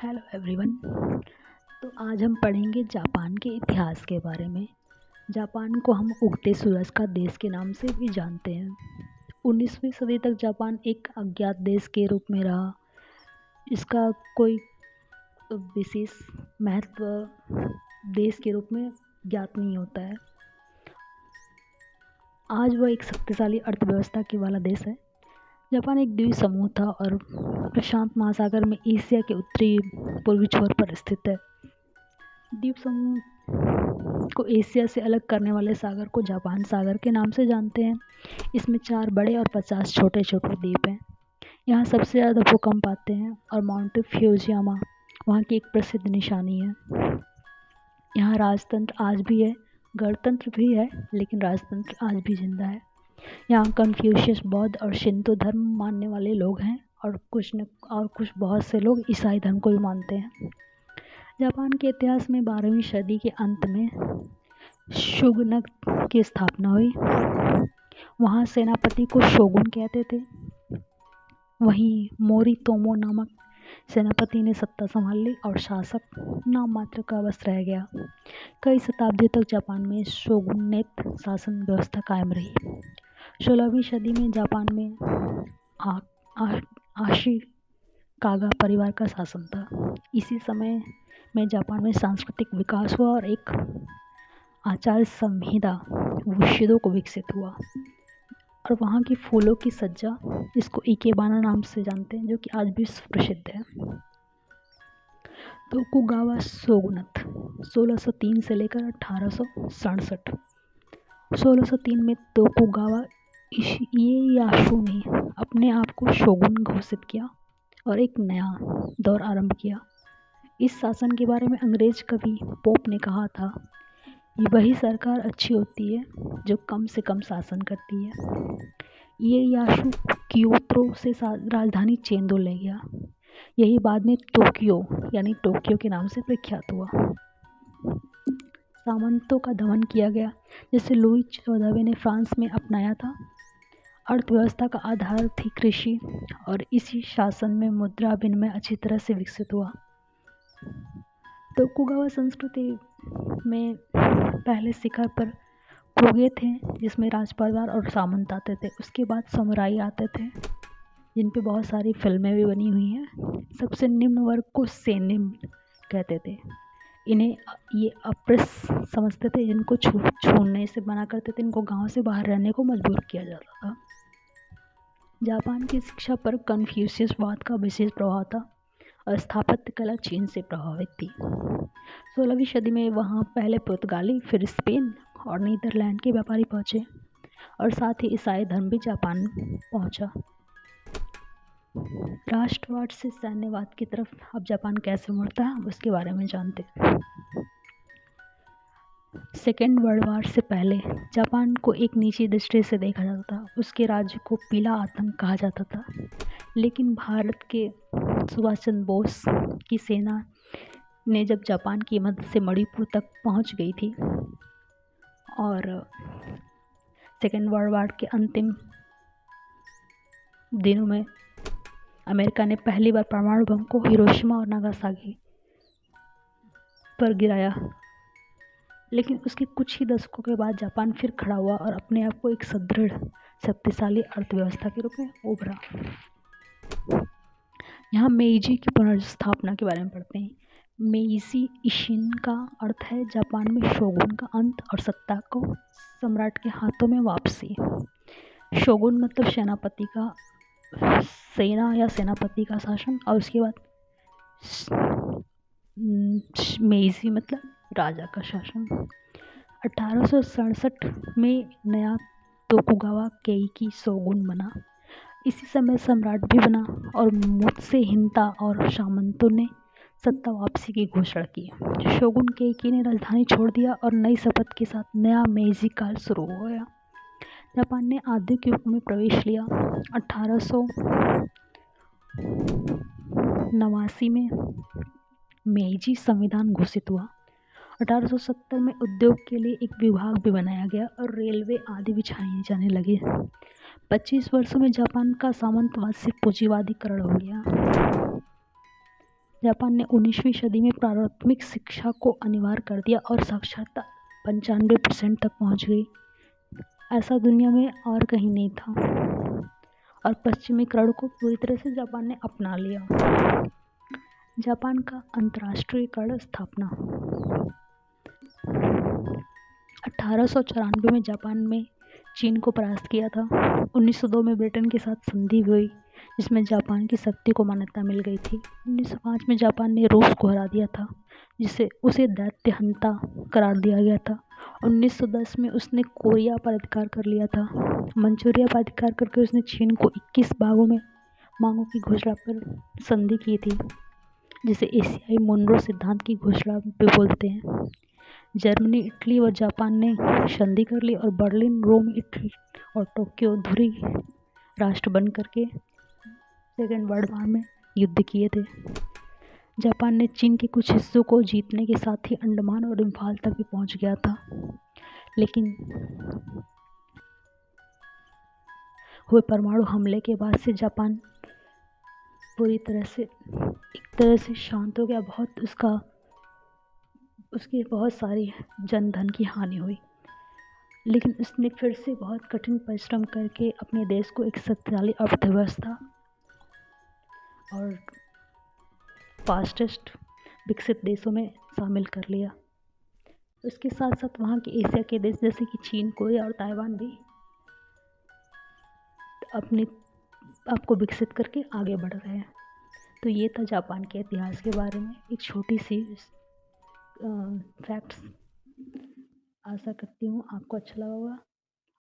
Hello everyone. तो आज हम पढ़ेंगे जापान के इतिहास के बारे में। जापान को हम उगते सूरज का देश के नाम से भी जानते हैं। 19वीं सदी तक जापान एक अज्ञात देश के रूप में रहा। इसका कोई विशेष महत्व देश के रूप में ज्ञात नहीं होता है। आज वह एक शक्तिशाली अर्थव्यवस्था के वाला देश है। जापान एक द्वीप समूह था और प्रशांत महासागर में एशिया के उत्तरी पूर्वी छोर पर स्थित है। द्वीप समूह को एशिया से अलग करने वाले सागर को जापान सागर के नाम से जानते हैं। इसमें 4 बड़े और 50 छोटे छोटे द्वीप हैं। यहाँ सबसे ज़्यादा भूकंप आते हैं और माउंट फ्यूजियामा वहाँ की एक प्रसिद्ध निशानी है। यहाँ राजतंत्र आज भी है, गणतंत्र भी है, लेकिन राजतंत्र आज भी जिंदा है। यहाँ कन्फ्यूशियस बौद्ध और शिंतो धर्म मानने वाले लोग हैं और कुछ बहुत से लोग ईसाई धर्म को भी मानते हैं। जापान के इतिहास में 12वीं सदी के अंत में शोगुनात की स्थापना हुई। वहाँ सेनापति को शोगुन कहते थे। वहीं मोरितोमो नामक सेनापति ने सत्ता संभाल ली और शासक नाम मात्र का बस रह गया। कई शताब्दियों तक जापान में शोगुनेट शासन व्यवस्था कायम रही। 16वीं सदी में जापान में आशिकागा परिवार का शासन था। इसी समय में जापान में सांस्कृतिक विकास हुआ और एक आचार संहिता वुशिदो को विकसित हुआ। और वहाँ की फूलों की सज्जा, इसको इकेबाना नाम से जानते हैं, जो कि आज भी प्रसिद्ध है। तोकुगावा शोगुनात 1603 से लेकर 1867। 1603 में तोकुगावा इएयासु ने अपने आप को शोगुन घोषित किया और एक नया दौर आरंभ किया। इस शासन के बारे में अंग्रेज कवि पोप ने कहा था, वही सरकार अच्छी होती है जो कम से कम शासन करती है। इएयासु क्योतो से राजधानी चेंदो ले गया। यही बाद में टोक्यो के नाम से प्रख्यात हुआ। सामंतों का दमन किया गया, जिसे लुई 14वें ने फ्रांस में अपनाया था। अर्थव्यवस्था का आधार थी कृषि और इसी शासन में मुद्रा विनिमय अच्छी तरह से विकसित हुआ। तोकुगावा संस्कृति में पहले शिखर पर कुगे थे, जिसमें राजपरिवार और सामंत आते थे। उसके बाद समुराई आते थे, जिन पे बहुत सारी फिल्में भी बनी हुई हैं। सबसे निम्न वर्ग को सेनिन कहते थे। इन्हें ये अप्रिय समझते थे, जिनको छूने से मना करते थे। इनको गांव से बाहर रहने को मजबूर किया जाता था। जापान की शिक्षा पर कन्फ्यूशियसवाद का विशेष प्रभाव था और स्थापत्य कला चीन से प्रभावित थी। 16वीं सदी में वहाँ पहले पुर्तगाली, फिर स्पेन और नीदरलैंड के व्यापारी पहुँचे और साथ ही ईसाई धर्म भी जापान पहुँचा। राष्ट्रवाद से सैन्यवाद की तरफ अब जापान कैसे मुड़ता है, उसके बारे में जानते हैं। सेकेंड वर्ल्ड वॉर से पहले जापान को एक नीची दृष्टि से देखा जाता था। उसके राज्य को पीला आतंक कहा जाता था। लेकिन भारत के सुभाष चंद्र बोस की सेना ने जब जापान की मदद से मणिपुर तक पहुंच गई थी और सेकेंड वर्ल्ड वॉर के अंतिम दिनों में अमेरिका ने पहली बार परमाणु बम को हिरोशिमा और नागासाकी पर गिराया। लेकिन उसके कुछ ही दशकों के बाद जापान फिर खड़ा हुआ और अपने आप को एक सुदृढ़ शक्तिशाली अर्थव्यवस्था के रूप में उभरा। यहाँ मेइजी की पुनर्स्थापना के बारे में पढ़ते हैं। मेइजी इशिन का अर्थ है जापान में शोगुन का अंत और सत्ता को सम्राट के हाथों में वापसी। शोगुन मतलब सेनापति का सेना या सेनापति का शासन, और उसके बाद मेइजी मतलब राजा का शासन। 1867 में नया तोकुगावा केइकी शोगुन बना। इसी समय सम्राट भी बना और मुत्से हिंता और सामंतों ने सत्ता वापसी की घोषणा की। शोगुन केइकी ने राजधानी छोड़ दिया और नई शपथ के साथ नया मेइजी काल शुरू हो गया। जापान ने आधुनिक युग में प्रवेश लिया। 1889 में मेइजी संविधान घोषित हुआ। 1870 में उद्योग के लिए एक विभाग भी बनाया गया और रेलवे आदि बिछाए जाने लगे। 25 वर्षों में जापान का सामंतवाद से पूंजीवादीकरण हो गया। जापान ने 19वीं सदी में प्राथमिक शिक्षा को अनिवार्य कर दिया और साक्षरता 95% तक पहुंच गई। ऐसा दुनिया में और कहीं नहीं था और पश्चिमीकरण को पूरी तरह से जापान ने अपना लिया। जापान का अंतर्राष्ट्रीयकरण स्थापना 1894 में जापान में चीन को परास्त किया था। 1902 में ब्रिटेन के साथ संधि हुई जिसमें जापान की शक्ति को मान्यता मिल गई थी। 1905 में जापान ने रूस को हरा दिया था जिसे उसे दैत्यहंता करार दिया गया था। 1910 में उसने कोरिया पर अधिकार कर लिया था। मंचूरिया पर अधिकार करके उसने चीन को 21 भागों में मांगों की घोषणा पर संधि की थी जिसे एशियाई मोनरो सिद्धांत की घोषणा भी बोलते हैं। जर्मनी, इटली और जापान ने संधि कर ली और बर्लिन, रोम, इटली और टोक्यो धुरी राष्ट्र बन करके सेकेंड वर्ल्ड वॉर में युद्ध किए थे। जापान ने चीन के कुछ हिस्सों को जीतने के साथ ही अंडमान और इम्फाल तक भी पहुंच गया था, लेकिन हुए परमाणु हमले के बाद से जापान पूरी तरह से शांत हो गया। उसकी बहुत सारी जनधन की हानि हुई, लेकिन उसने फिर से बहुत कठिन परिश्रम करके अपने देश को एक शक्तिशाली अर्थव्यवस्था और फास्टेस्ट विकसित देशों में शामिल कर लिया। उसके साथ साथ वहाँ के एशिया के देश जैसे कि चीन, कोरिया और ताइवान भी अपने आप को विकसित करके आगे बढ़ रहे हैं। तो ये था जापान के इतिहास के बारे में एक छोटी सी फैक्ट्स। आशा करती हूँ आपको अच्छा लगा होगा।